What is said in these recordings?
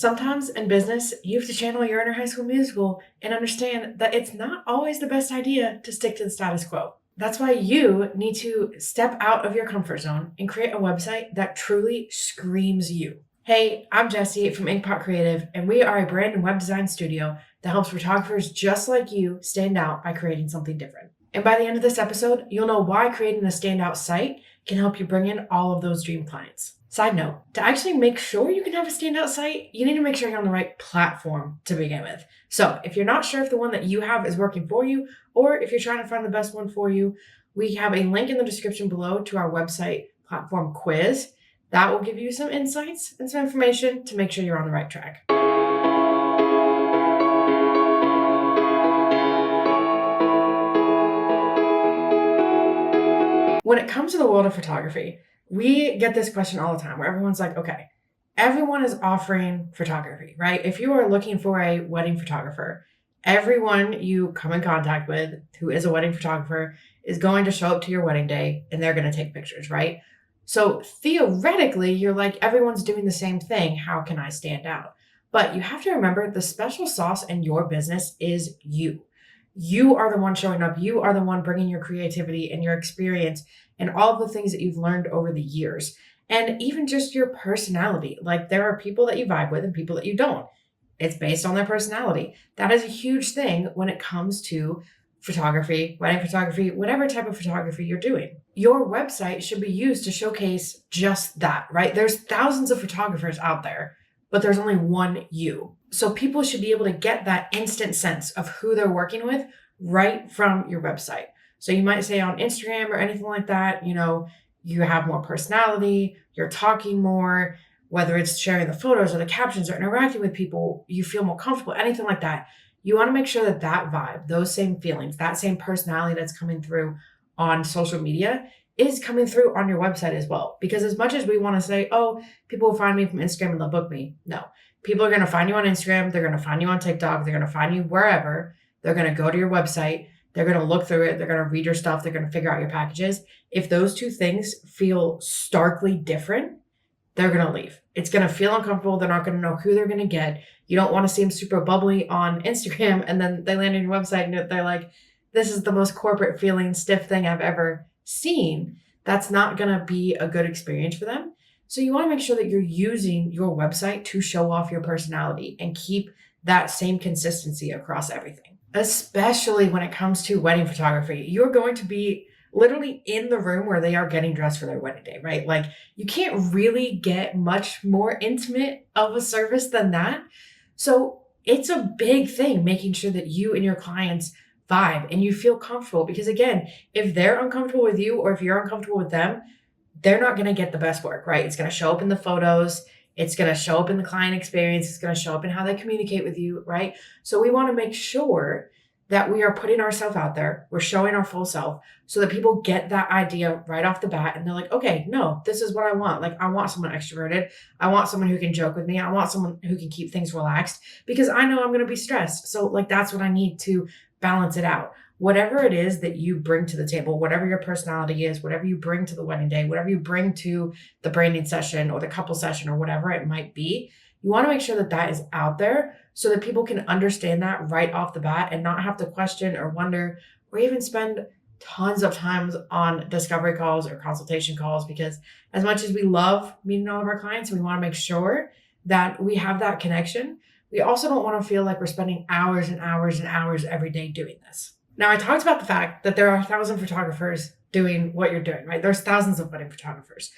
Sometimes in business, you have to channel your inner High School Musical and understand that it's not always the best idea to stick to the status quo. That's why you need to step out of your comfort zone and create a website that truly screams you. Hey, I'm Jessie from Inkpot Creative, and we are a brand and web design studio that helps photographers just like you stand out by creating something different. And by the end of this episode, you'll know why creating a standout site can help you bring in all of those dream clients. Side note, to actually make sure you can have a standout site, you need to make sure you're on the right platform to begin with. So if you're not sure if the one that you have is working for you, or if you're trying to find the best one for you, we have a link in the description below to our website platform quiz. That will give you some insights and some information to make sure you're on the right track. When it comes to the world of photography, we get this question all the time where everyone's like, okay, everyone is offering photography, right? If you are looking for a wedding photographer, everyone you come in contact with who is a wedding photographer is going to show up to your wedding day and they're going to take pictures, right? So theoretically, you're like, everyone's doing the same thing. How can I stand out? But you have to remember the special sauce in your business is you. You are the one showing up. You are the one bringing your creativity and your experience and all the things that you've learned over the years. And even just your personality. Like there are people that you vibe with and people that you don't. It's based on their personality. That is a huge thing when it comes to photography, wedding photography, whatever type of photography you're doing. Your website should be used to showcase just that, right? There's thousands of photographers out there, but there's only one you. So people should be able to get that instant sense of who they're working with right from your website. So you might say on Instagram or anything like that, you have more personality, you're talking more, whether it's sharing the photos or the captions or interacting with people, you feel more comfortable, anything like that. You want to make sure that that vibe, those same feelings, that same personality that's coming through on social media is coming through on your website as well. Because as much as we want to say, oh, people will find me from Instagram and they'll book me. No, people are going to find you on Instagram. They're going to find you on TikTok. They're going to find you wherever. They're going to go to your website. They're going to look through it. They're going to read your stuff. They're going to figure out your packages. If those two things feel starkly different, they're going to leave. It's going to feel uncomfortable. They're not going to know who they're going to get. You don't want to seem super bubbly on Instagram and then they land on your website and they're like, this is the most corporate feeling stiff thing I've ever seen. That's not going to be a good experience for them. So you want to make sure that you're using your website to show off your personality and keep that same consistency across everything. Especially when it comes to wedding photography, you're going to be literally in the room where they are getting dressed for their wedding day, right? Like you can't really get much more intimate of a service than that. So it's a big thing, making sure that you and your clients vibe and you feel comfortable. Because again, if they're uncomfortable with you or if you're uncomfortable with them, they're not going to get the best work, right? It's going to show up in the photos. It's going to show up in the client experience. It's going to show up in how they communicate with you, right? So we want to make sure that we are putting ourselves out there. We're showing our full self so that people get that idea right off the bat. And they're like, okay, no, this is what I want. Like, I want someone extroverted. I want someone who can joke with me. I want someone who can keep things relaxed because I know I'm going to be stressed. So like, that's what I need to balance it out. Whatever it is that you bring to the table, whatever your personality is, whatever you bring to the wedding day, whatever you bring to the branding session or the couple session or whatever it might be, you want to make sure that that is out there so that people can understand that right off the bat and not have to question or wonder or even spend tons of times on discovery calls or consultation calls. Because as much as we love meeting all of our clients, we want to make sure that we have that connection. We also don't want to feel like we're spending hours and hours and hours every day doing this. Now, I talked about the fact that there are 1,000 photographers doing what you're doing, right? There's thousands of wedding photographers.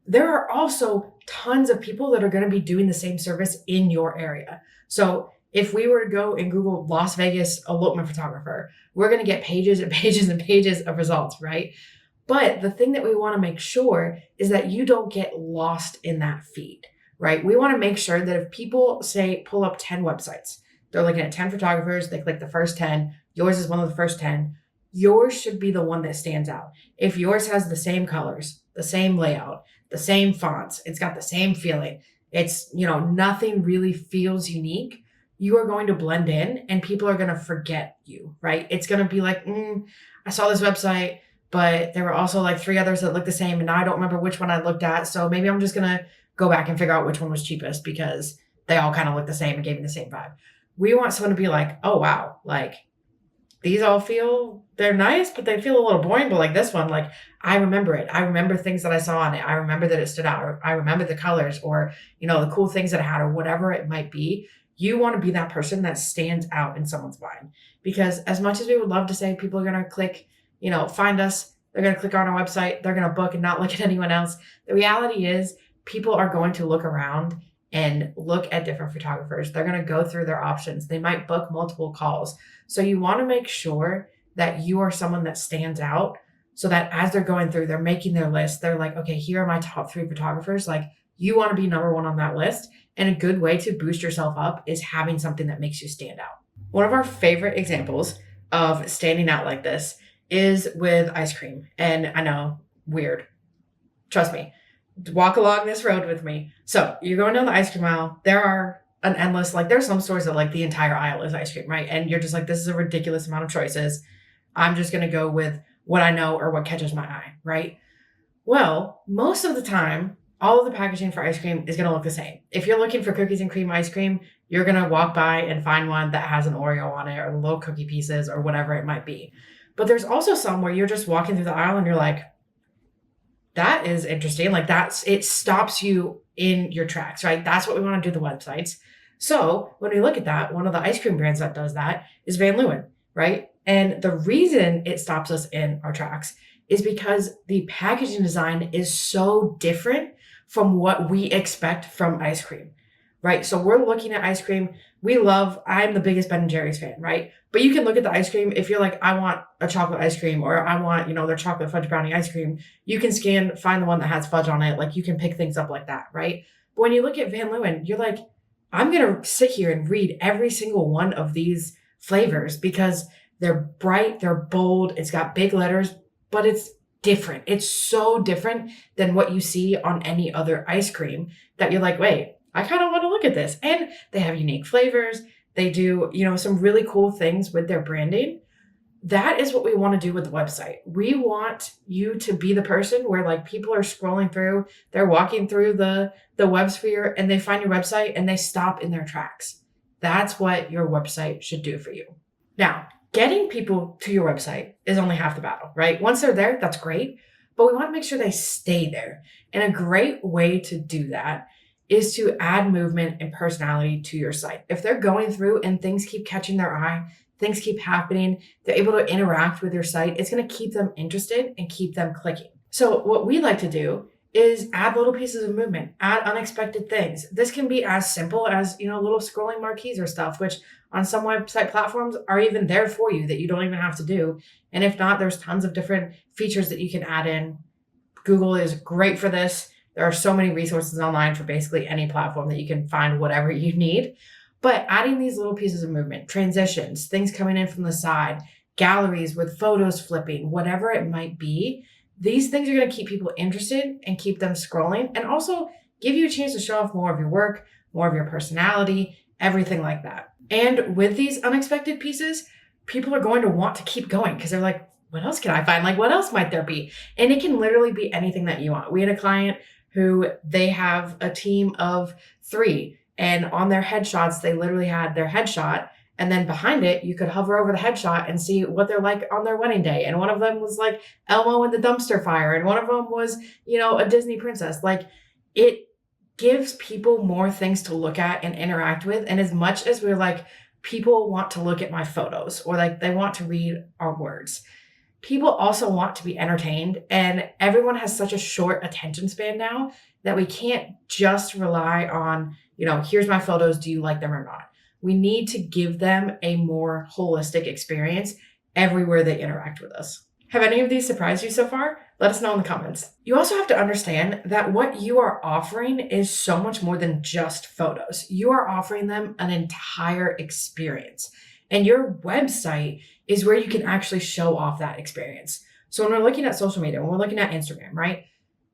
There are also tons of people that are going to be doing the same service in your area. So if we were to go and Google Las Vegas elopement photographer, we're going to get pages and pages and pages of results, right? But the thing that we want to make sure is that you don't get lost in that feed, right? We want to make sure that if people say pull up 10 websites, they're looking at 10 photographers, they click the first 10, yours is one of the first 10, yours should be the one that stands out. If yours has the same colors, the same layout, the same fonts, it's got the same feeling, it's, nothing really feels unique, you are going to blend in and people are going to forget you, right? It's going to be like, I saw this website, but there were also like 3 others that look the same and now I don't remember which one I looked at. So maybe I'm just going to go back and figure out which one was cheapest because they all kind of look the same and gave me the same vibe. We want someone to be like, oh, wow, like these all feel, they're nice, but they feel a little boring. But like this one, like I remember it. I remember things that I saw on it. I remember that it stood out. Or I remember the colors or, the cool things that it had or whatever it might be. You want to be that person that stands out in someone's mind. Because as much as we would love to say people are going to click, find us, they're going to click on our website, they're going to book and not look at anyone else. The reality is people are going to look around and look at different photographers. They're going to go through their options. They might book multiple calls. So you want to make sure that you are someone that stands out so that as they're going through, they're making their list. They're like, okay, here are my top 3 photographers. Like you want to be number 1 on that list. And a good way to boost yourself up is having something that makes you stand out. One of our favorite examples of standing out like this is with ice cream. And I know, weird. Trust me. Walk along this road with me. So you're going down the ice cream aisle. There are an endless, there's some stores that the entire aisle is ice cream, right? And you're just like, this is a ridiculous amount of choices. I'm just going to go with what I know or what catches my eye, right? Well, most of the time, all of the packaging for ice cream is going to look the same. If you're looking for cookies and cream ice cream, you're going to walk by and find one that has an Oreo on it or little cookie pieces or whatever it might be. But there's also some where you're just walking through the aisle and you're like, that is interesting. It stops you in your tracks, right? That's what we want to do the websites. So when we look at that, one of the ice cream brands that does that is Van Leeuwen, right? And the reason it stops us in our tracks is because the packaging design is so different from what we expect from ice cream, right? So we're looking at ice cream. I'm the biggest Ben & Jerry's fan, right? But you can look at the ice cream. If you're like, I want a chocolate ice cream or I want, their chocolate fudge brownie ice cream, you can find the one that has fudge on it. You can pick things up like that, right? But when you look at Van Leeuwen, you're like, I'm going to sit here and read every single one of these flavors because they're bright, they're bold, it's got big letters, but it's different. It's so different than what you see on any other ice cream that you're like, wait, I kind of want to look at this. And they have unique flavors. They do, some really cool things with their branding. That is what we want to do with the website. We want you to be the person where people are scrolling through, they're walking through the web sphere and they find your website and they stop in their tracks. That's what your website should do for you. Now, getting people to your website is only half the battle, right? Once they're there, that's great, but we want to make sure they stay there. And a great way to do that is to add movement and personality to your site. If they're going through and things keep catching their eye, things keep happening, they're able to interact with your site, it's going to keep them interested and keep them clicking. So what we like to do is add little pieces of movement, add unexpected things. This can be as simple as, little scrolling marquees or stuff, which on some website platforms are even there for you that you don't even have to do. And if not, there's tons of different features that you can add in. Google is great for this. There are so many resources online for basically any platform that you can find whatever you need. But adding these little pieces of movement, transitions, things coming in from the side, galleries with photos flipping, whatever it might be, these things are going to keep people interested and keep them scrolling and also give you a chance to show off more of your work, more of your personality, everything like that. And with these unexpected pieces, people are going to want to keep going because they're like, what else can I find? What else might there be? And it can literally be anything that you want. We had a client who they have a team of 3, and on their headshots, they literally had their headshot. And then behind it, you could hover over the headshot and see what they're like on their wedding day. And one of them was Elmo in the dumpster fire. And one of them was, a Disney princess. It gives people more things to look at and interact with. And as much as we're people want to look at my photos or they want to read our words, people also want to be entertained. And everyone has such a short attention span now that we can't just rely on, here's my photos. Do you like them or not? We need to give them a more holistic experience everywhere they interact with us. Have any of these surprised you so far? Let us know in the comments. You also have to understand that what you are offering is so much more than just photos. You are offering them an entire experience. And your website is where you can actually show off that experience. So when we're looking at social media, when we're looking at Instagram, right?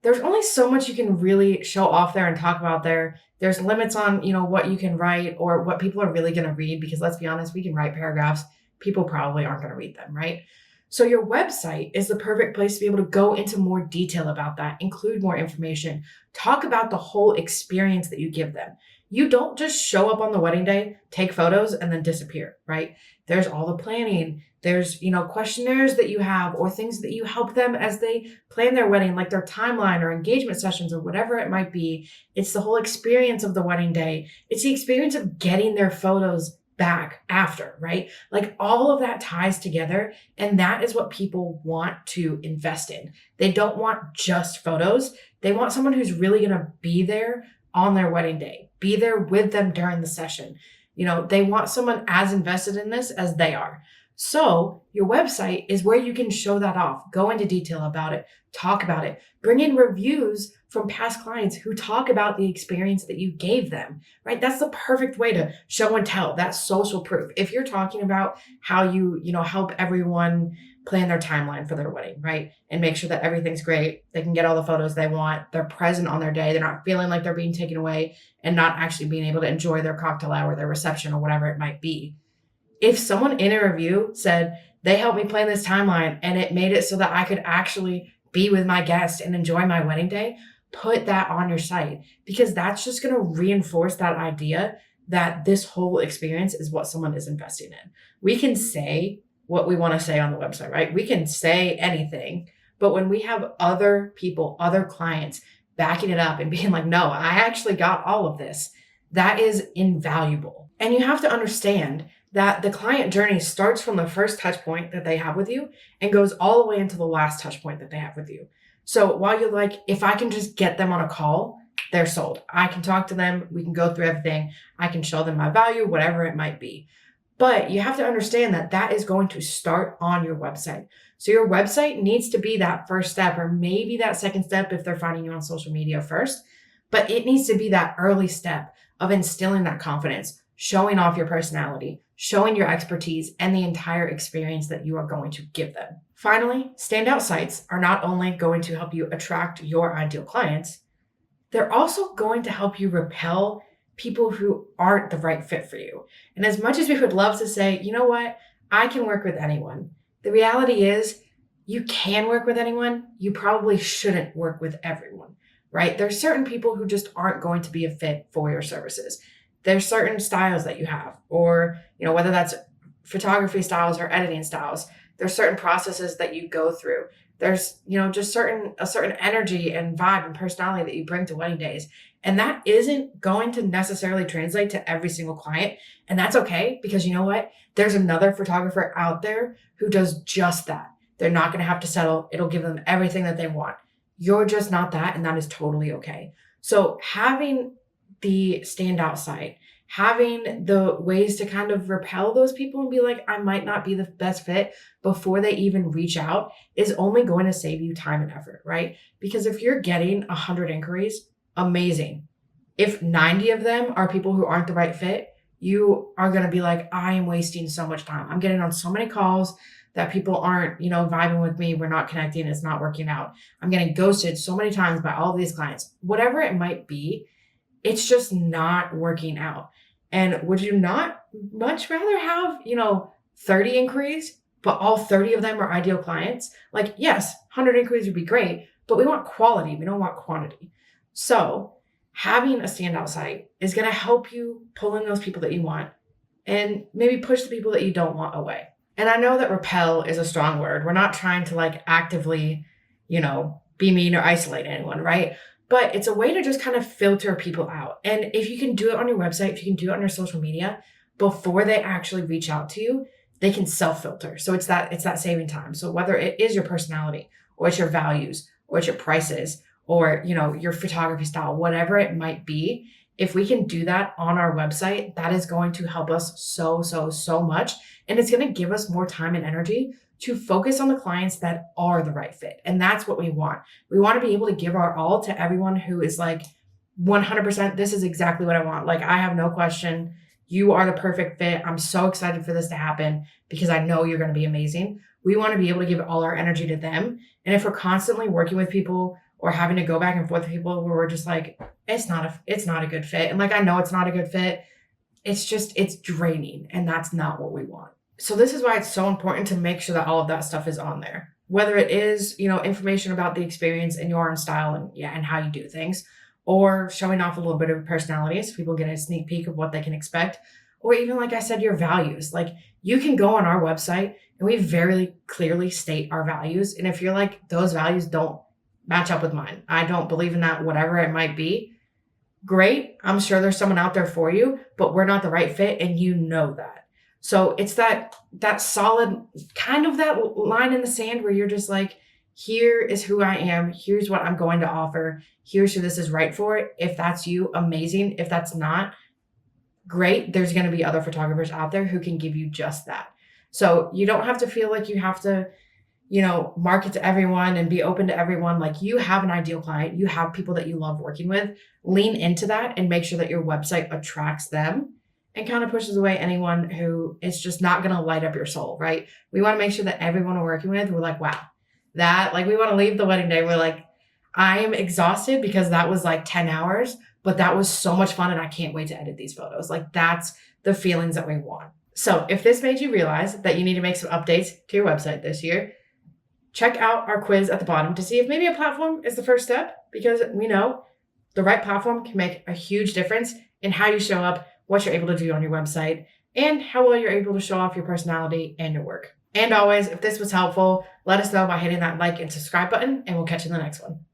There's only so much you can really show off there and talk about there. There's limits on, what you can write or what people are really going to read, because let's be honest, we can write paragraphs. People probably aren't going to read them, right? So your website is the perfect place to be able to go into more detail about that, include more information, talk about the whole experience that you give them. You don't just show up on the wedding day, take photos, and then disappear, right? There's all the planning. There's, questionnaires that you have or things that you help them as they plan their wedding, like their timeline or engagement sessions or whatever it might be. It's the whole experience of the wedding day. It's the experience of getting their photos back after, right? Like all of that ties together. And that is what people want to invest in. They don't want just photos. They want someone who's really going to be there on their wedding day, be there with them during the session. They want someone as invested in this as they are. So your website is where you can show that off, go into detail about it, talk about it, bring in reviews from past clients who talk about the experience that you gave them, right? That's the perfect way to show and tell. That's social proof. If you're talking about how you help everyone plan their timeline for their wedding, right? And make sure that everything's great. They can get all the photos they want. They're present on their day. They're not feeling like they're being taken away and not actually being able to enjoy their cocktail hour, their reception, or whatever it might be. If someone in a review said they helped me plan this timeline and it made it so that I could actually be with my guest and enjoy my wedding day, put that on your site, because that's just going to reinforce that idea that this whole experience is what someone is investing in. We can say what we want to say on the website, right? We can say anything, but when we have other people, other clients backing it up and being like, no, I actually got all of this, that is invaluable. And you have to understand that the client journey starts from the first touch point that they have with you and goes all the way into the last touch point that they have with you. So while you're like, if I can just get them on a call, they're sold. I can talk to them. We can go through everything. I can show them my value, whatever it might be. But you have to understand that that is going to start on your website. So your website needs to be that first step, or maybe that second step if they're finding you on social media first. But it needs to be that early step of instilling that confidence, showing off your personality, showing your expertise, and the entire experience that you are going to give them. Finally, standout sites are not only going to help you attract your ideal clients, they're also going to help you repel people who aren't the right fit for you. And as much as we would love to say, you know what, I can work with anyone, the reality is you can work with anyone. You probably shouldn't work with everyone, right? There's certain people who just aren't going to be a fit for your services. There's certain styles that you have, or, whether that's photography styles or editing styles, there's certain processes that you go through. There's, just a certain energy and vibe and personality that you bring to wedding days. And that isn't going to necessarily translate to every single client. And that's okay, because you know what? There's another photographer out there who does just that. They're not going to have to settle. It'll give them everything that they want. You're just not that, and that is totally okay. So having the standout site, having the ways to kind of repel those people and be like, I might not be the best fit before they even reach out, is only going to save you time and effort, right? Because if you're getting 100 inquiries, amazing. If 90 of them are people who aren't the right fit, you are going to be like, I am wasting so much time. I'm getting on so many calls that people aren't, vibing with me. We're not connecting. It's not working out. I'm getting ghosted so many times by all of these clients. Whatever it might be, it's just not working out. And would you not much rather have, 30 inquiries, but all 30 of them are ideal clients? Like, yes, 100 inquiries would be great, but we want quality. We don't want quantity. So having a standout site is going to help you pull in those people that you want and maybe push the people that you don't want away. And I know that repel is a strong word. We're not trying to actively, be mean or isolate anyone, right? But it's a way to just kind of filter people out. And if you can do it on your website, if you can do it on your social media before they actually reach out to you, they can self-filter. So it's that saving time. So whether it is your personality or it's your values or it's your prices or, your photography style, whatever it might be, if we can do that on our website, that is going to help us so much. And it's going to give us more time and energy to focus on the clients that are the right fit. And that's what we want. We want to be able to give our all to everyone who is like 100%, this is exactly what I want. Like, I have no question. You are the perfect fit. I'm so excited for this to happen because I know you're going to be amazing. We want to be able to give all our energy to them. And if we're constantly working with people or having to go back and forth with people where we're just like, it's not a good fit. And I know it's not a good fit. It's draining, and that's not what we want. So this is why it's so important to make sure that all of that stuff is on there. Whether it is, information about the experience and your own style and how you do things, or showing off a little bit of your personality so people get a sneak peek of what they can expect, or even, like I said, your values. Like, you can go on our website and we very clearly state our values. And if you're like, those values don't match up with mine, I don't believe in that, whatever it might be, great. I'm sure there's someone out there for you, but we're not the right fit. And you know that. So it's that solid kind of that line in the sand where you're just like, here is who I am. Here's what I'm going to offer. Here's who this is right for. If that's you, amazing. If that's not, great. There's going to be other photographers out there who can give you just that. So you don't have to feel like you have to, market to everyone and be open to everyone. Like, you have an ideal client. You have people that you love working with. Lean into that and make sure that your website attracts them and kind of pushes away anyone who is just not going to light up your soul, right? We want to make sure that everyone we're working with, we're like, wow, we want to leave the wedding day. We're like, I am exhausted because that was like 10 hours, but that was so much fun and I can't wait to edit these photos. Like, that's the feelings that we want. So if this made you realize that you need to make some updates to your website this year, check out our quiz at the bottom to see if maybe a platform is the first step, because we know the right platform can make a huge difference in how you show up, what you're able to do on your website, and how well you're able to show off your personality and your work. And always, if this was helpful, let us know by hitting that like and subscribe button, and we'll catch you in the next one.